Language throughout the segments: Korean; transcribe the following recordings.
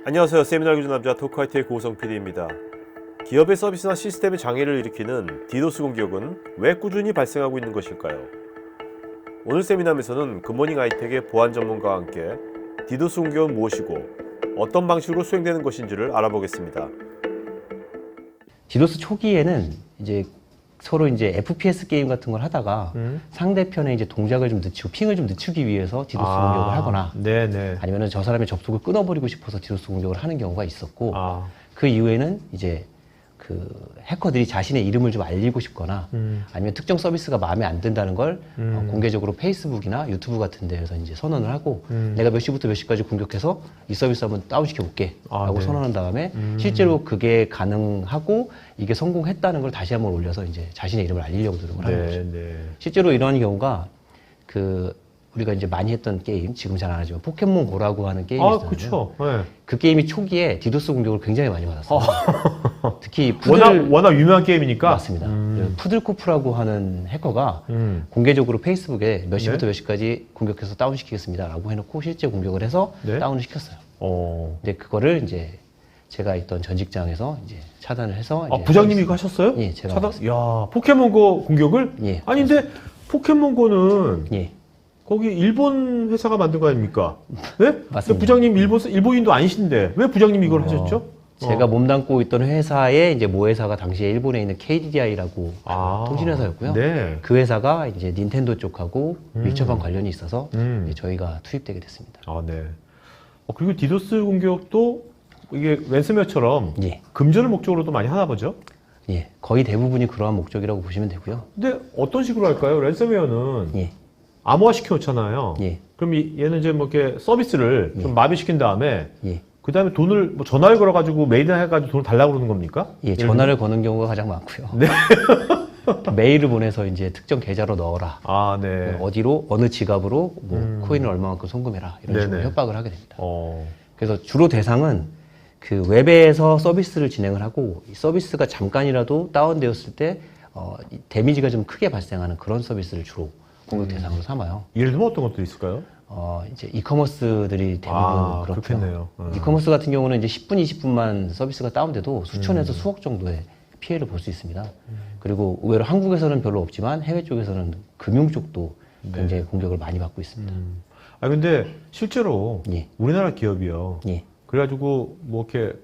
안녕하세요. 세미나 교주 남자 토크화이트의 고우성 PD입니다. 기업의 서비스나 시스템의 장애를 일으키는 디도스 공격은 왜 꾸준히 발생하고 있는 것일까요? 오늘 세미나에서는 굿모닝 아이텍의 보안 전문가와 함께 디도스 공격은 무엇이고 어떤 방식으로 수행되는 것인지를 알아보겠습니다. 디도스 초기에는 이제 서로 이제 FPS 게임 같은 걸 하다가 상대편의 이제 동작을 좀 늦추고 핑을 좀 늦추기 위해서 디도스 공격을 하거나 아니면은 저 사람의 접속을 끊어버리고 싶어서 디도스 공격을 하는 경우가 있었고 그 이후에는 이제 그 해커들이 자신의 이름을 좀 알리고 싶거나 아니면 특정 서비스가 마음에 안 든다는 걸 공개적으로 페이스북이나 유튜브 같은 데에서 이제 선언을 하고 내가 몇 시부터 몇 시까지 공격해서 이 서비스 한번 다운시켜 볼게 라고 선언한 다음에 실제로 그게 가능하고 이게 성공했다는 걸 다시 한번 올려서 이제 자신의 이름을 알리려고 노력을 하는 거죠. 실제로 이런 경우가 그 우리가 이제 많이 했던 게임, 지금 잘 안 하지만 포켓몬고라고 하는 게임이 있잖아요. 그쵸. 네. 그 게임이 초기에 디도스 공격을 굉장히 많이 받았어요. 특히 워낙 유명한 게임이니까. 맞습니다. 푸들코프라고 하는 해커가 공개적으로 페이스북에 몇 시부터 몇 시까지 공격해서 다운시키겠습니다라고 해놓고 실제 공격을 해서 다운을 시켰어요. 근데 그거를 이제 제가 있던 전 직장에서 이제 차단을 해서. 부장님이 이거 하셨어요? 예, 제가. 차단? 야, 포켓몬고 공격을? 예. 아니, 근데 포켓몬고는. 예. 거기 일본 회사가 만든 거 아닙니까? 네? 맞습니다. 근데 부장님 일본인도 아니신데 왜 부장님이 이걸 하셨죠? 제가 몸담고 있던 회사의 이제 모회사가 당시에 일본에 있는 KDDI라고 통신회사였고요. 네. 그 회사가 이제 닌텐도 쪽하고 밀접한 관련이 있어서 이제 저희가 투입되게 됐습니다. 네. 그리고 디도스 공격도 이게 랜섬웨어처럼 예. 금전을 목적으로도 많이 하나 보죠? 예, 거의 대부분이 그러한 목적이라고 보시면 되고요. 근데 어떤 식으로 할까요? 랜섬웨어는 예. 암호화 시켜 놓잖아요. 예. 그럼 얘는 이제 뭐 이렇게 서비스를 좀 마비시킨 다음에 예. 그 다음에 돈을 뭐 전화를 걸어가지고 메일을 해가지고 돈을 달라고 그러는 겁니까? 예, 전화를 거는 경우가 가장 많고요. 네. 메일을 보내서 이제 특정 계좌로 넣어라. 네. 어디로 어느 지갑으로 뭐 코인을 얼마만큼 송금해라 이런 식으로 협박을 하게 됩니다. 그래서 주로 대상은 그 웹에서 서비스를 진행을 하고 이 서비스가 잠깐이라도 다운되었을 때 데미지가 좀 크게 발생하는 그런 서비스를 주로 공격 대상으로 삼아요. 예를 들면 어떤 것들이 있을까요? 이제 이커머스들이 대부분 그렇죠. 그렇겠네요. 이커머스 같은 경우는 이제 10분, 20분만 서비스가 다운돼도 수천에서 수억 정도의 피해를 볼 수 있습니다. 그리고 의외로 한국에서는 별로 없지만 해외 쪽에서는 금융 쪽도 굉장히 공격을 많이 받고 있습니다. 근데 실제로 예. 우리나라 기업이요. 예. 그래가지고 뭐 이렇게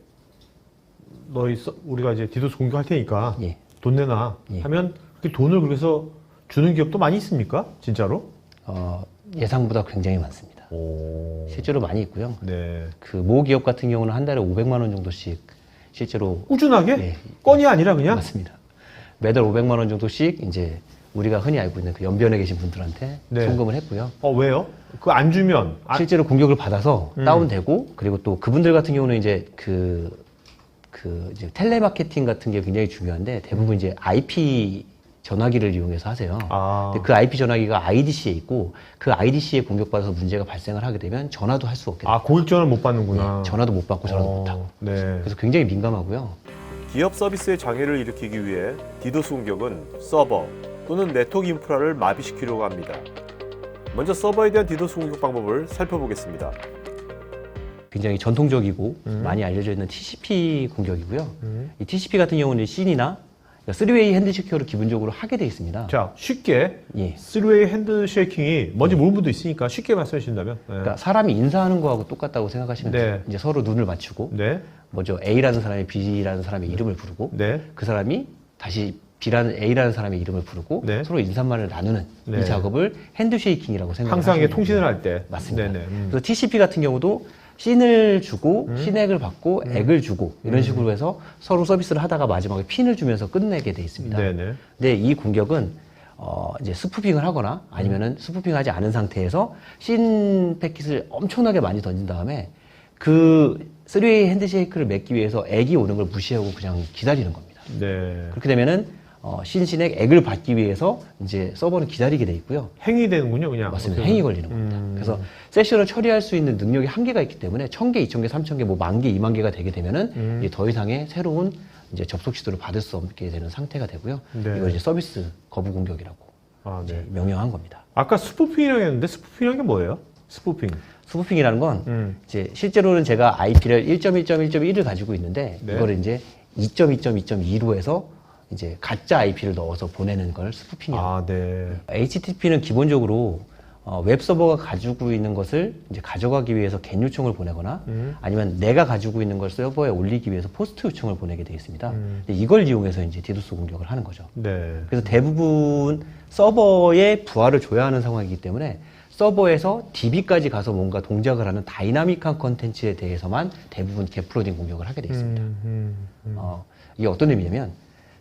우리가 이제 디도스 공격할 테니까 예. 돈 내놔 하면 그 돈을 그래서 주는 기업도 많이 있습니까? 진짜로? 예상보다 굉장히 많습니다. 실제로 많이 있고요. 네. 그 모 기업 같은 경우는 한 달에 500만 원 정도씩 실제로 꾸준하게? 네. 건이 아니라 그냥? 맞습니다. 매달 500만 원 정도씩 이제 우리가 흔히 알고 있는 그 연변에 계신 분들한테 송금을 했고요. 왜요? 그거 안 주면 실제로 공격을 받아서 다운되고 그리고 또 그분들 같은 경우는 이제 이제 텔레마케팅 같은 게 굉장히 중요한데 대부분 이제 IP 전화기를 이용해서 하세요. 근데 그 IP 전화기가 IDC에 있고 그 IDC에 공격받아서 문제가 발생을 하게 되면 전화도 할 수 없게 돼요. 고객 전화를 못 받는구나. 네, 전화도 못 받고 전화도 못 하고. 네. 그래서 굉장히 민감하고요. 기업 서비스의 장애를 일으키기 위해 디도스 공격은 서버 또는 네트워크 인프라를 마비시키려고 합니다. 먼저 서버에 대한 디도스 공격 방법을 살펴보겠습니다. 굉장히 전통적이고 많이 알려져 있는 TCP 공격이고요. 이 TCP 같은 경우는 씬이나 3웨이 핸드쉐이킹을 기본적으로 하게 돼 있습니다. 자, 쉽게 예. 3웨이 핸드쉐이킹이 뭔지 모르는 분도 있으니까 쉽게 말씀해 주신다면. 그러니까 사람이 인사하는 거하고 똑같다고 생각하시면 돼요. 이제 서로 눈을 맞추고 먼저 A라는 사람이 B라는 사람의 이름을 부르고 그 사람이 다시 A라는 사람의 이름을 부르고 서로 인사말을 나누는 이 작업을 핸드쉐이킹이라고 생각하시면 항상 통신을 할 때. 맞습니다. 그래서 TCP 같은 경우도 씬을 주고 신액을 받고 액을 주고 이런 식으로 해서 서로 서비스를 하다가 마지막에 핀을 주면서 끝내게 돼 있습니다. 근데 이 공격은 이제 스푸핑을 하거나 아니면은 스푸핑하지 않은 상태에서 씬 패킷을 엄청나게 많이 던진 다음에 그 3웨이 핸드쉐이크를 맺기 위해서 액이 오는 걸 무시하고 그냥 기다리는 겁니다. 그렇게 되면은 신신액 액을 받기 위해서 이제 서버는 기다리게 돼 있고요. 행위 되는군요, 그냥. 맞습니다. 행위 걸리는 겁니다. 그래서 세션을 처리할 수 있는 능력이 한계가 있기 때문에 1000개, 2000개, 3000개, 뭐 10,000개, 2만 개가 되게 되면은 이제 더 이상의 새로운 이제 접속 시도를 받을 수 없게 되는 상태가 되고요. 이걸 이제 서비스 거부 공격이라고 이제 명명한 겁니다. 아까 스푸핑이라고 했는데 스푸핑이라는 게 뭐예요? 스푸핑. 스푸핑이라는 건 이제 실제로는 제가 IP를 1.1.1.1을 가지고 있는데 네. 이거를 이제 2.2.2.2로 해서 이제 가짜 IP를 넣어서 보내는 걸 스푸핑이라고. 아, 네. HTTP는 기본적으로 웹 서버가 가지고 있는 것을 이제 가져가기 위해서 겟 요청을 보내거나 아니면 내가 가지고 있는 걸 서버에 올리기 위해서 포스트 요청을 보내게 되어 있습니다. 근데 이걸 이용해서 이제 디도스 공격을 하는 거죠. 네. 그래서 대부분 서버에 부하를 줘야 하는 상황이기 때문에 서버에서 DB까지 가서 뭔가 동작을 하는 다이나믹한 컨텐츠에 대해서만 대부분 겟플로딩 공격을 하게 되어 있습니다. 이게 어떤 의미냐면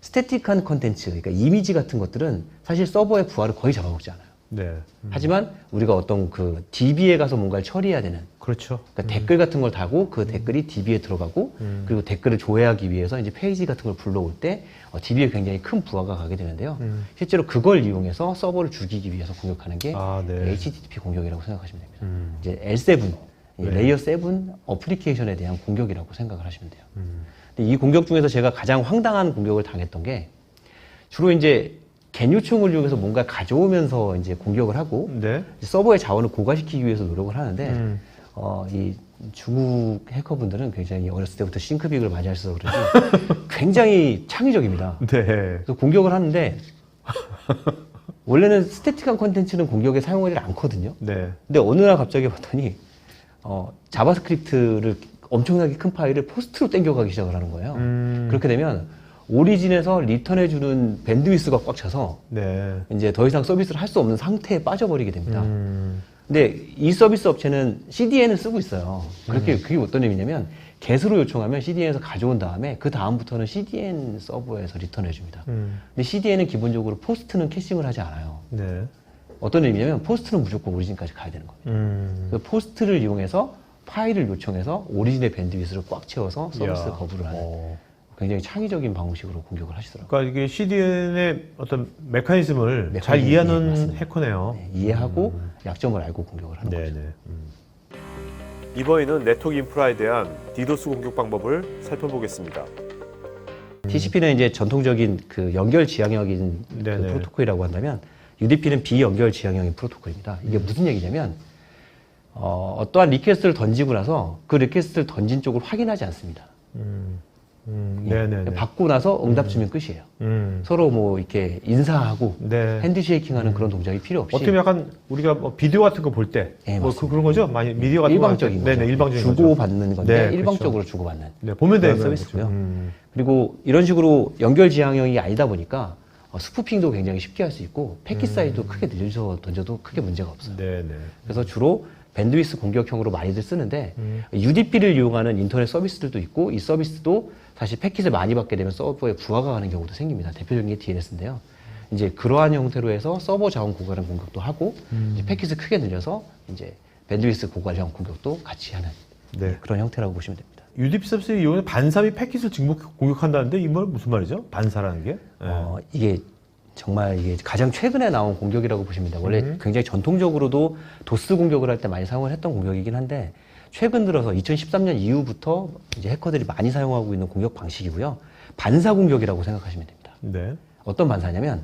스태틱한 컨텐츠, 그러니까 이미지 같은 것들은 사실 서버의 부하를 거의 잡아먹지 않아요. 네. 하지만 우리가 어떤 그 DB에 가서 뭔가를 처리해야 되는 그렇죠. 그러니까 댓글 같은 걸 달고 그 댓글이 DB에 들어가고 그리고 댓글을 조회하기 위해서 이제 페이지 같은 걸 불러올 때 DB에 굉장히 큰 부하가 가게 되는데요. 실제로 그걸 이용해서 서버를 죽이기 위해서 공격하는 게 네. HTTP 공격이라고 생각하시면 됩니다. 이제 L7, 네. 레이어 7 어플리케이션에 대한 공격이라고 생각을 하시면 돼요. 근데 이 공격 중에서 제가 가장 황당한 공격을 당했던 게 주로 이제 겟 요청을 이용해서 뭔가 가져오면서 이제 공격을 하고 네. 서버의 자원을 고갈시키기 위해서 노력을 하는데 이 중국 해커분들은 굉장히 어렸을 때부터 싱크빅을 많이 하셔서 그런지 굉장히 창의적입니다. 네. 그래서 공격을 하는데 원래는 스태틱한 콘텐츠는 공격에 사용하지 않거든요. 네. 근데 어느 날 갑자기 봤더니 자바스크립트를 엄청나게 큰 파일을 포스트로 땡겨가기 시작을 하는 거예요. 그렇게 되면 오리진에서 리턴해주는 밴드위스가 꽉 차서 네. 이제 더 이상 서비스를 할 수 없는 상태에 빠져버리게 됩니다. 근데 이 서비스 업체는 CDN을 쓰고 있어요. 그게 어떤 의미냐면 get으로 요청하면 CDN에서 가져온 다음에 그 다음부터는 CDN 서버에서 리턴해줍니다. 근데 CDN은 기본적으로 포스트는 캐싱을 하지 않아요. 네. 어떤 의미냐면 포스트는 무조건 오리진까지 가야 되는 겁니다. 그래서 포스트를 이용해서 파일을 요청해서 오리진의 밴드위스를 꽉 채워서 서비스 이야. 거부를 하는 굉장히 창의적인 방식으로 공격을 하시더라고요. 그러니까 이게 CDN의 어떤 메커니즘을 잘 이해하는 맞습니다. 해커네요. 네, 이해하고 약점을 알고 공격을 하는 거죠. 네네. 이번에는 네트워크 인프라에 대한 디도스 공격 방법을 살펴보겠습니다. TCP는 이제 전통적인 그 연결 지향형인 그 네네. 프로토콜이라고 한다면 UDP는 비연결 지향형인 프로토콜입니다. 이게 무슨 얘기냐면 어떠한 리퀘스트를 던지고 나서 그 리퀘스트를 던진 쪽을 확인하지 않습니다. 네네네. 받고 나서 응답 주면 끝이에요. 서로 뭐 이렇게 인사하고 네. 핸드쉐이킹하는 그런 동작이 필요 없이 어떻게 보면 약간 우리가 뭐 비디오 같은 거 볼 때 네, 뭐 맞습니다. 그런 거죠? 많이 미디어 같은 일방적인 거 거죠. 네네, 일방적인 거죠. 주고받는 건데 네, 일방적으로 그렇죠. 주고받는 네, 보면 그런 되는 서비스고요. 거죠. 그리고 이런 식으로 연결 지향형이 아니다 보니까 스푸핑도 굉장히 쉽게 할 수 있고 패킷 사이즈도 크게 늘려서 던져도 크게 문제가 없어요. 네네. 그래서 주로 밴드위스 공격형으로 많이들 쓰는데 UDP를 이용하는 인터넷 서비스들도 있고 이 서비스도 사실 패킷을 많이 받게 되면 서버에 부하가 가는 경우도 생깁니다. 대표적인 게 DNS인데요. 이제 그러한 형태로 해서 서버 자원 고갈형 공격도 하고 이제 패킷을 크게 늘려서 이제 밴드위스 고갈형 공격도 같이 하는 네. 그런 형태라고 보시면 됩니다. UDP 서비스를 이용해서 반사비 패킷을 공격한다는데 이 말 무슨 말이죠? 반사라는 게? 네. 이게 정말 이게 가장 최근에 나온 공격이라고 보시면 됩니다. 원래 굉장히 전통적으로도 도스 공격을 할 때 많이 사용을 했던 공격이긴 한데 최근 들어서 2013년 이후부터 이제 해커들이 많이 사용하고 있는 공격 방식이고요. 반사 공격이라고 생각하시면 됩니다. 네. 어떤 반사냐면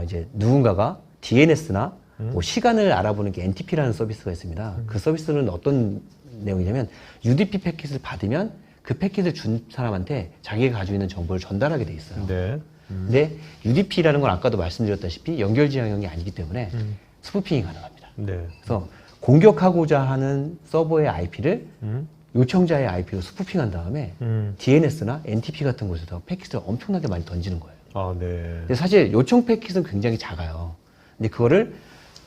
이제 누군가가 DNS나 뭐 시간을 알아보는 게 NTP라는 서비스가 있습니다. 그 서비스는 어떤 내용이냐면 UDP 패킷을 받으면 그 패킷을 준 사람한테 자기가 가지고 있는 정보를 전달하게 돼 있어요. 네. 근데 UDP라는 건 아까도 말씀드렸다시피 연결 지향형이 아니기 때문에 스푸핑이 가능합니다. 네. 그래서 공격하고자 하는 서버의 IP를 요청자의 IP로 스푸핑한 다음에 DNS나 NTP 같은 곳에서 패킷을 엄청나게 많이 던지는 거예요. 아, 네. 근데 사실 요청 패킷은 굉장히 작아요. 근데 그거를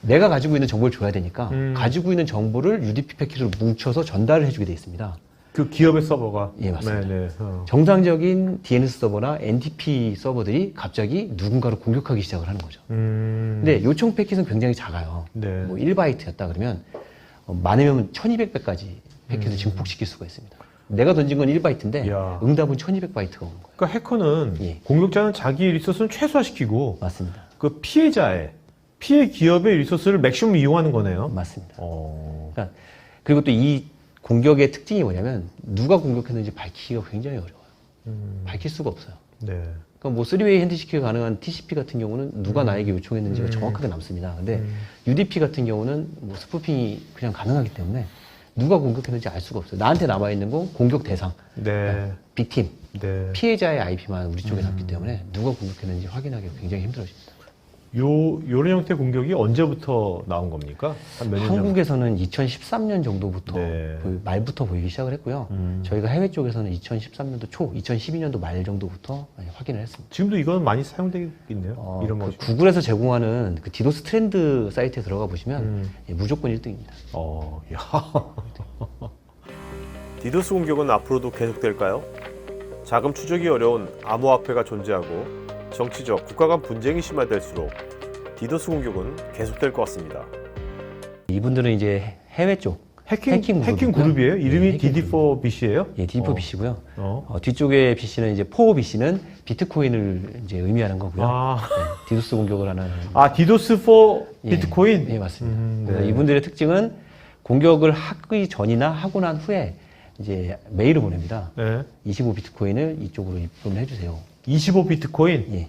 내가 가지고 있는 정보를 줘야 되니까 가지고 있는 정보를 UDP 패킷으로 뭉쳐서 전달을 해주게 돼 있습니다. 그 기업의 서버가. 예, 맞습니다. 네네. 정상적인 DNS 서버나 NTP 서버들이 갑자기 누군가를 공격하기 시작을 하는 거죠. 근데 요청 패킷은 굉장히 작아요. 네. 뭐 1바이트였다 그러면 많으면 1200배까지 패킷을 증폭시킬 수가 있습니다. 내가 던진 건 1바이트인데 이야. 응답은 1200바이트가 오는 거예요. 그러니까 해커는 예. 공격자는 자기 리소스는 최소화시키고 맞습니다. 그 피해 기업의 리소스를 맥시멈 이용하는 거네요. 맞습니다. 어. 그러니까 그리고 또 이 공격의 특징이 뭐냐면 누가 공격했는지 밝히기가 굉장히 어려워요. 밝힐 수가 없어요. 네. 그러니까 뭐 3웨이 핸드시크가 가능한 TCP 같은 경우는 누가 나에게 요청했는지가 정확하게 남습니다. 근데 UDP 같은 경우는 뭐 스푸핑이 그냥 가능하기 때문에 누가 공격했는지 알 수가 없어요. 나한테 남아있는 건 공격 대상, 네. 빅팀, 네. 피해자의 IP만 우리 쪽에 남기 때문에 누가 공격했는지 확인하기가 굉장히 힘들어집니다. 요런 형태 공격이 언제부터 나온 겁니까? 한 몇 년 전? 한국에서는 2013년 정도부터 네. 말부터 보이기 시작을 했고요. 저희가 해외 쪽에서는 2013년도 초, 2012년도 말 정도부터 확인을 했습니다. 지금도 이거는 많이 사용되고 있네요. 이런 거. 구글에서 제공하는 그 디도스 트렌드 사이트에 들어가 보시면 무조건 1등입니다. 야. 디도스 공격은 앞으로도 계속될까요? 자금 추적이 어려운 암호화폐가 존재하고 정치적, 국가 간 분쟁이 심화될수록 디도스 공격은 계속될 것 같습니다. 이분들은 이제 해외 쪽 해킹 그룹이에요? 이름이 DD4BC예요? 예, DD4BC고요. 뒤쪽에 BC는 이제 4BC는 비트코인을 이제 의미하는 거고요. 네, 디도스 공격을 하는. 디도스4 비트코인? 예, 맞습니다. 그래서 이분들의 특징은 공격을 하기 전이나 하고 난 후에 이제 메일을 보냅니다. 네. 25비트코인을 이쪽으로 입금을 해주세요. 25비트코인? 예.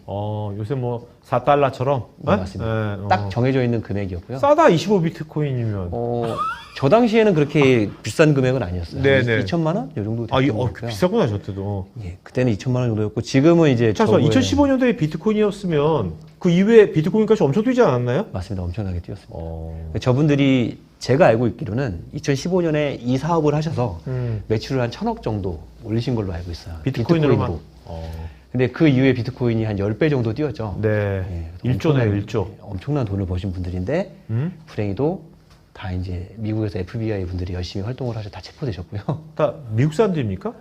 요새 뭐 4달러처럼? 네, 맞습니다. 딱 정해져 있는 금액이었고요. 싸다, 25비트코인이면. 저 당시에는 그렇게 비싼 금액은 아니었어요. 네네. 2천만 원? 이 정도 됐고요. 비싸구나, 저 때도. 예, 그때는 2천만 원 정도였고 지금은 이제 2015년도에 비트코인이었으면 그 이후에 비트코인 값이 엄청 뛰지 않았나요? 맞습니다. 엄청나게 뛰었습니다. 저분들이 제가 알고 있기로는 2015년에 이 사업을 하셔서 매출을 한 1,000억 정도 올리신 걸로 알고 있어요. 비트코인으로. 근데 그 이후에 비트코인이 한 10배 정도 뛰었죠. 네. 1조네, 1조. 엄청난 돈을 버신 분들인데 불행히도 다 이제 미국에서 FBI 분들이 열심히 활동을 하셔 다 체포되셨고요. 다 미국 사람들입니까?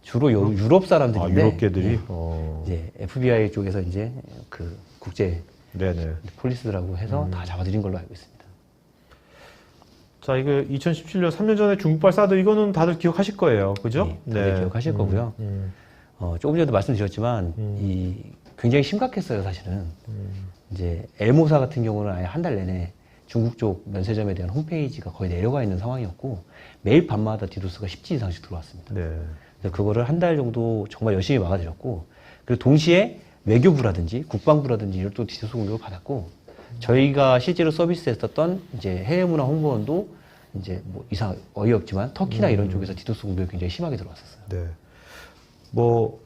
주로 유럽 사람들인데. 유럽계들이? 이제 FBI 쪽에서 이제 그 국제 네네. 폴리스라고 해서 다 잡아들인 걸로 알고 있습니다. 자, 이거 2017년 3년 전에 중국발 사드 이거는 다들 기억하실 거예요. 그죠? 네, 다들 기억하실 거고요. 조금 전에도 말씀드렸지만 이 굉장히 심각했어요, 사실은. 이제 엘모사 같은 경우는 아예 한 달 내내 중국 쪽 면세점에 대한 홈페이지가 거의 내려가 있는 상황이었고 매일 밤마다 디도스가 10지 이상씩 들어왔습니다. 네. 그래서 그거를 한 달 정도 정말 열심히 막아드렸고 그리고 동시에 외교부라든지 국방부라든지 이런 또 디도스 공격을 받았고 저희가 실제로 서비스했었던 이제 해외문화 홍보원도 이제 뭐 이상 어이없지만 터키나 이런 쪽에서 디도스 공격이 굉장히 심하게 들어왔었어요. 네. 뭐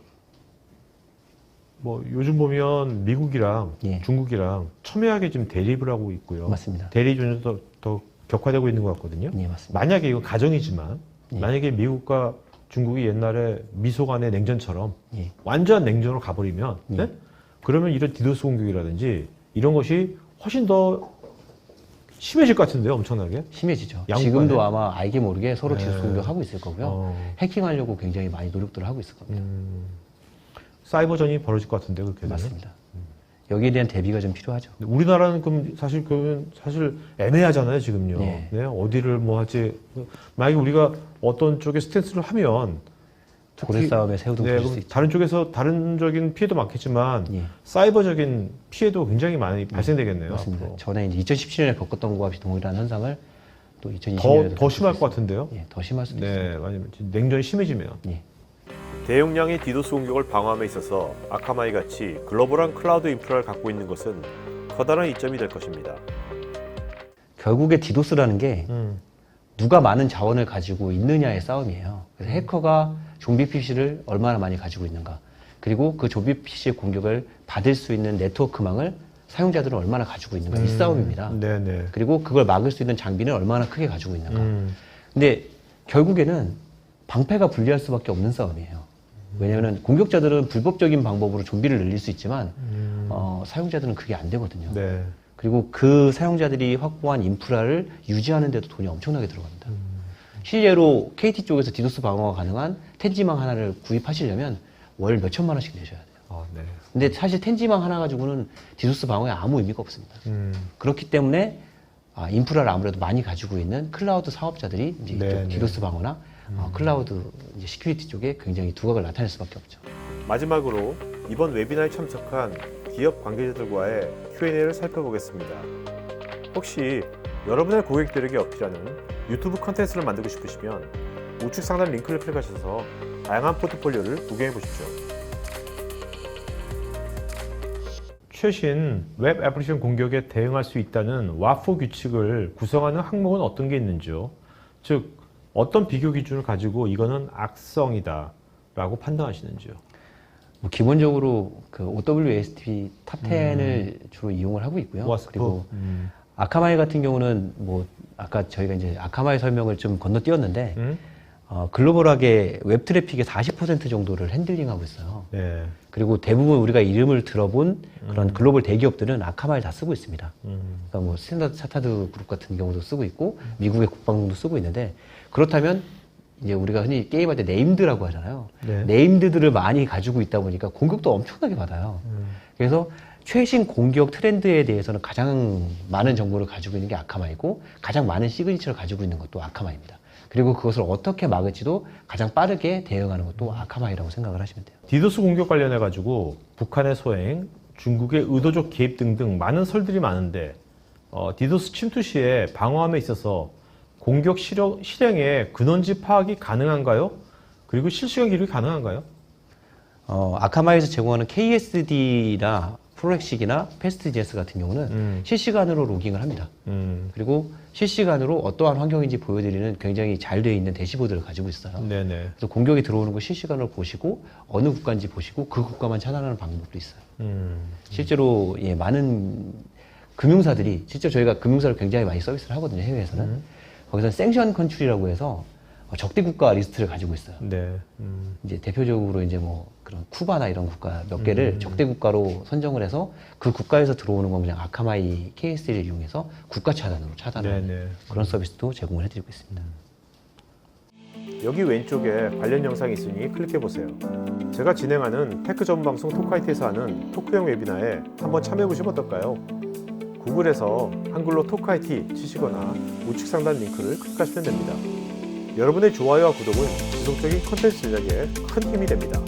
요즘 보면 미국이랑 예. 중국이랑 첨예하게 지금 대립을 하고 있고요. 맞습니다. 대립이 더 격화되고 있는 것 같거든요. 예, 맞습니다. 만약에 이거 가정이지만 예. 만약에 미국과 중국이 옛날에 미소 간의 냉전처럼 예. 완전 냉전으로 가버리면 예. 네? 그러면 이런 디도스 공격이라든지 이런 것이 훨씬 더 심해질 것 같은데요, 엄청나게. 심해지죠. 양국간에? 지금도 아마 알게 모르게 서로 네. 디도스 공격하고 있을 거고요. 해킹하려고 굉장히 많이 노력들을 하고 있을 겁니다. 사이버전이 벌어질 것 같은데요, 그렇게 되면. 맞습니다. 여기에 대한 대비가 좀 필요하죠. 우리나라는 그럼 사실 애매하잖아요, 지금요. 예. 네, 어디를 뭐 할지. 만약에 우리가 어떤 쪽에 스탠스를 하면 고래 싸움에 새우등 네, 터질 수 그럼 있죠. 다른 쪽에서 다른적인 피해도 많겠지만 예. 사이버적인 피해도 굉장히 많이 발생되겠네요. 맞습니다. 앞으로. 전에 이제 2017년에 겪었던 것과 동일한 현상을 또 2020년에 더 심할 것 같은데요. 예, 더 심할 수도 있습니다. 네, 아니면 냉전이 심해지면. 예. 대용량의 디도스 공격을 방어함에 있어서 아카마이 같이 글로벌한 클라우드 인프라를 갖고 있는 것은 커다란 이점이 될 것입니다. 결국에 디도스라는 게 누가 많은 자원을 가지고 있느냐의 싸움이에요. 그래서 해커가 좀비 PC를 얼마나 많이 가지고 있는가, 그리고 그 좀비 PC의 공격을 받을 수 있는 네트워크망을 사용자들은 얼마나 가지고 있는가, 이 싸움입니다. 네네. 그리고 그걸 막을 수 있는 장비는 얼마나 크게 가지고 있는가. 근데 결국에는 방패가 불리할 수밖에 없는 싸움이에요. 왜냐하면 공격자들은 불법적인 방법으로 좀비를 늘릴 수 있지만 사용자들은 그게 안 되거든요. 네. 그리고 그 사용자들이 확보한 인프라를 유지하는 데도 돈이 엄청나게 들어갑니다. 실제로 KT 쪽에서 디도스 방어가 가능한 텐지망 하나를 구입하시려면 월 몇천만 원씩 내셔야 돼요. 네. 근데 사실 텐지망 하나 가지고는 디도스 방어에 아무 의미가 없습니다. 그렇기 때문에 인프라를 아무래도 많이 가지고 있는 클라우드 사업자들이 이제 이쪽 디도스 방어나 클라우드 이제 시큐리티 쪽에 굉장히 두각을 나타낼 수밖에 없죠. 마지막으로 이번 웨비나에 참석한 기업 관계자들과의 Q&A를 살펴보겠습니다. 혹시 여러분의 고객들에게 어필하는 유튜브 컨텐츠를 만들고 싶으시면 우측 상단 링크를 클릭하셔서 다양한 포트폴리오를 구경해 보십시오. 최신 웹 애플리케이션 공격에 대응할 수 있다는 WAF 규칙을 구성하는 항목은 어떤 게 있는지요? 즉 어떤 비교 기준을 가지고 이거는 악성이다 라고 판단하시는지요? 뭐 기본적으로 그 OWASP 탑 10을 주로 이용을 하고 있고요. 와스프. 그리고 아카마이 같은 경우는 뭐 아까 저희가 이제 아카마이 설명을 좀 건너뛰었는데 글로벌하게 웹 트래픽의 40% 정도를 핸들링하고 있어요. 네. 그리고 대부분 우리가 이름을 들어본 그런 글로벌 대기업들은 아카마이를 다 쓰고 있습니다. 그러니까 뭐 스탠다드 차타드 그룹 같은 경우도 쓰고 있고 미국의 국방도 쓰고 있는데 그렇다면 이제 우리가 흔히 게임할 때 네임드라고 하잖아요. 네. 네임드들을 많이 가지고 있다 보니까 공격도 엄청나게 받아요. 그래서 최신 공격 트렌드에 대해서는 가장 많은 정보를 가지고 있는 게 아카마이고 가장 많은 시그니처를 가지고 있는 것도 아카마이입니다. 그리고 그것을 어떻게 막을지도 가장 빠르게 대응하는 것도 아카마이라고 생각을 하시면 돼요. 디도스 공격 관련해 가지고 북한의 소행, 중국의 의도적 개입 등등 많은 설들이 많은데 디도스 침투 시에 방어함에 있어서 공격 실행의 근원지 파악이 가능한가요? 그리고 실시간 기록이 가능한가요? 아카마이에서 제공하는 KSD나 프로렉식이나 패스트GS 같은 경우는 실시간으로 로깅을 합니다. 그리고 실시간으로 어떠한 환경인지 보여드리는 굉장히 잘 되어 있는 대시보드를 가지고 있어요. 네네. 그래서 공격이 들어오는 거 실시간으로 보시고 어느 국가인지 보시고 그 국가만 차단하는 방법도 있어요. 실제로 예, 많은 금융사들이 실제 저희가 금융사를 굉장히 많이 서비스를 하거든요. 해외에서는. 거기서는 생션 컨트리라고 해서 적대 국가 리스트를 가지고 있어요. 네. 이제 대표적으로 이제 뭐 그런 쿠바나 이런 국가 몇 개를 적대 국가로 선정을 해서 그 국가에서 들어오는 건 그냥 아카마이 KSD를 이용해서 국가 차단으로 차단하는 네네. 그런 서비스도 제공을 해드리고 있습니다. 여기 왼쪽에 관련 영상이 있으니 클릭해보세요. 제가 진행하는 테크 전문 방송 토크아이티에서 하는 토크형 웨비나에 한번 참여해보시면 어떨까요? 구글에서 한글로 토크아이티 치시거나 우측 상단 링크를 클릭하시면 됩니다. 여러분의 좋아요와 구독은 지속적인 컨텐츠 제작에 큰 힘이 됩니다.